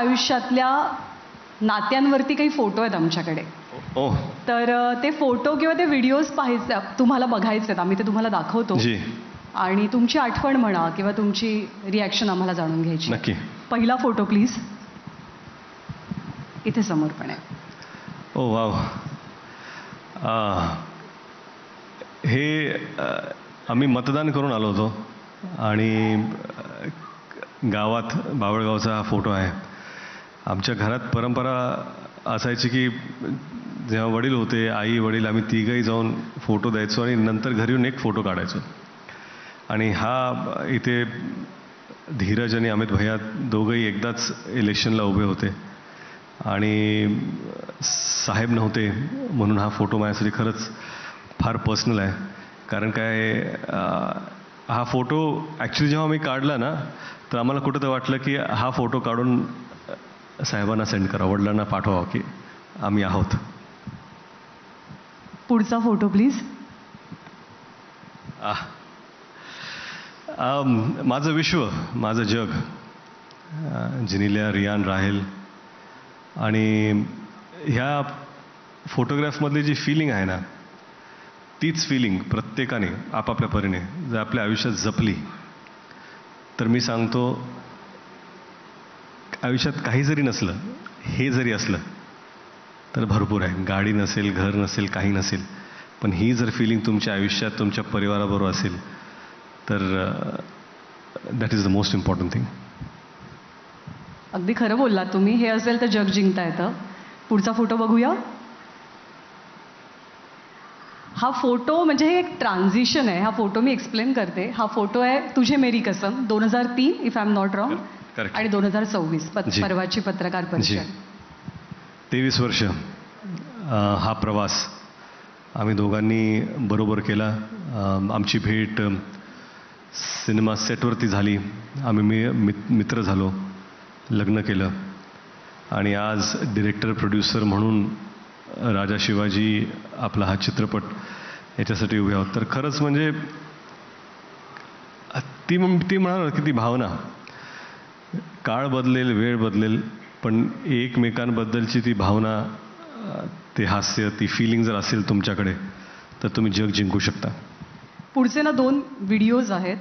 आयुष्यातल्या नात्यांवरती काही फोटो आहेत आमच्याकडे. ओह तर ते फोटो किंवा ते व्हिडिओज पाहायचे तुम्हाला बघायचे आहेत. आम्ही ते तुम्हाला दाखवतो जी आणि तुमची आठवण म्हणा किंवा तुमची रिॲक्शन आम्हाला जाणून घ्यायची. नक्की. पहिला फोटो प्लीज. इथे समोर पण आहे. ओ वाव. हे आम्ही मतदान करून आलो होतो आणि गावात बावळगावचा हा फोटो आहे. आमच्या घरात परंपरा असायची की जेव्हा वडील होते, आई वडील, आम्ही तिघंही जाऊन फोटो द्यायचो आणि नंतर घरी येऊन एक फोटो काढायचो. आणि हा इथे धीरज आणि अमित भैया दोघंही एकदाच इलेक्शनला उभे होते आणि साहेब नव्हते म्हणून हा फोटो माझ्यासाठी खरंच फार पर्सनल आहे. कारण काय हा फोटो ॲक्च्युली जेव्हा मी काढला ना तर आम्हाला कुठं तर वाटलं की हा फोटो काढून साहेबांना सेंड करा, वडिलांना पाठवा की आम्ही आहोत. पुढचा फोटो प्लीज. माझं विश्व, माझं जग, जिनिलिया, रियान, राहेल. आणि ह्या फोटोग्राफमधली जी फिलिंग आहे ना तीच फिलिंग प्रत्येकाने आपापल्या परीने जर आपल्या आयुष्यात जपली तर मी सांगतो आयुष्यात काही जरी नसलं, हे जरी असलं तर भरपूर आहे. गाडी नसेल, घर नसेल, काही नसेल, पण ही जर फिलिंग तुमच्या आयुष्यात तुमच्या परिवाराबरोबर असेल तर that is the most important thing. अगदी खरं बोललात तुम्ही. हे असेल तर जग जिंकता येतं. पुढचा फोटो बघूया. हा फोटो म्हणजे हे एक ट्रान्झिशन आहे. हा फोटो मी एक्सप्लेन करते. हा फोटो आहे तुझे मेरी कसम 2003 if I am not wrong आणि 2024 परवाची पत्रकार परिषद. 23 वर्ष हा प्रवास आम्ही दोघांनी बरोबर केला. आमची भेट सिनेमा सेटवरती झाली. आम्ही मित्र झालो, लग्न केलं आणि आज डिरेक्टर प्रोड्युसर म्हणून राजा शिवाजी आपला हा चित्रपट याच्यासाठी उभे आहोत. तर खरंच म्हणजे ती म्हणाल की ती भावना, काळ बदलेल, वेळ बदलेल, पण एकमेकांबद्दलची ती भावना, ते हास्य, ती फिलिंग जर असेल तुमच्याकडे तर तुम्ही जग जिंकू शकता. पुढचे ना 2 व्हिडिओज आहेत.